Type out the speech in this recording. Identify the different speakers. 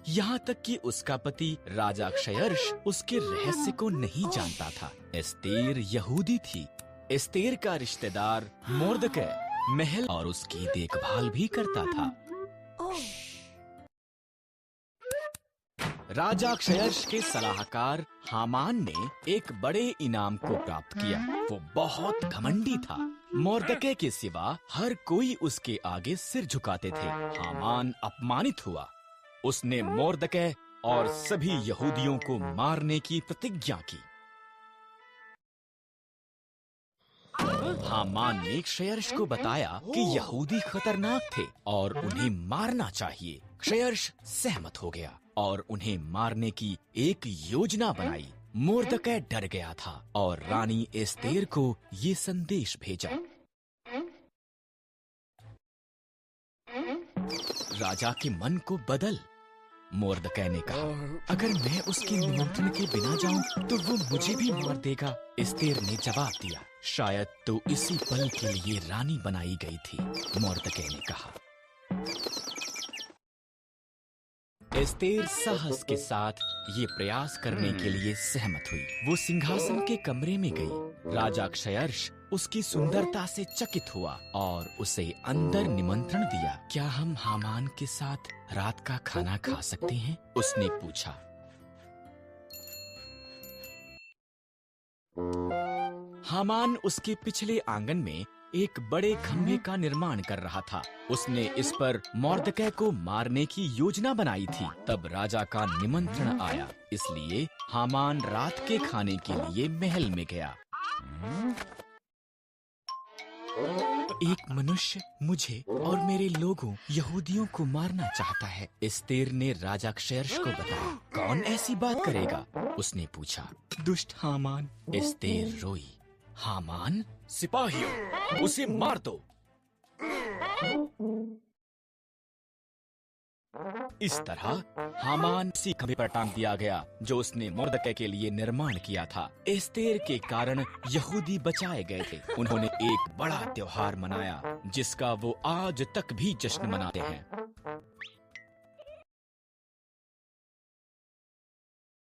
Speaker 1: यहाँ तक कि उसका पति राजा क्षयर्ष उसके रहस्य को नहीं जानता था। एस्तेर यहूदी थी। एस्तेर का रिश्तेदार मोर्दकै महल और उसकी देखभाल भी करता था। राजा क्षयर्ष के सलाहकार हामान ने एक बड़े इनाम को प्राप्त किया। वो बहुत घमंडी था। मोर्दकै के सिवा हर कोई उसके आगे सिर झुकाते थे। हामान अपमानित हुआ। उसने मोर्दकै और सभी यहूदियों को मारने की प्रतिज्ञा की। हामान ने क्षयर्ष को बताया कि यहूदी खतरनाक थे और उन्हें मारना चाहिए। क्षयर्ष सहमत हो गया और उन्हें मारने की एक योजना बनाई। मोर्दकै डर गया था और रानी एस्तेर को ये संदेश भेजा। राजा के मन को बदल। मोर्दकै ने कहा, अगर मैं उसके निमंत्रण के बिना जाऊं तो वो मुझे भी मार देगा। एस्तेर ने जवाब दिया, शायद तो इसी पल के लिए रानी बनाई गई थी। मोर्दकै ने कहा। एस्तेर साहस के साथ ये प्रयास करने के लिए सहमत हुई। वो सिंहासन के कमरे में गई। राजा क्षयर्ष उसकी सुंदरता से चकित हुआ और उसे अंदर निमंत्रण दिया। क्या हम हामान के साथ रात का खाना खा सकते हैं? उसने पूछा। हामान उसके पिछले आंगन में एक बड़े खंभे का निर्माण कर रहा था। उसने इस पर मोर्दकै को मारने की योजना बनाई थी। तब राजा का निमंत्रण आया, इसलिए हामान रात के खाने के लिए महल में गया। एक मनुष्य मुझे और मेरे लोगों यहूदियों को मारना चाहता है। एस्तेर ने राजा क्षयर्ष को बताया। कौन ऐसी बात करेगा? उसने पूछा। दुष्ट हामान। एस्तेर रोई। हामान, सिपाहियों, उसे मार दो। इस तरह हामान उसी खंभे पर टांग दिया गया जो उसने मोर्दकै के लिए निर्माण किया था। एस्तेर के कारण यहूदी बचाए गए थे। उन्होंने एक बड़ा त्योहार मनाया जिसका वो आज तक भी जश्न मनाते हैं।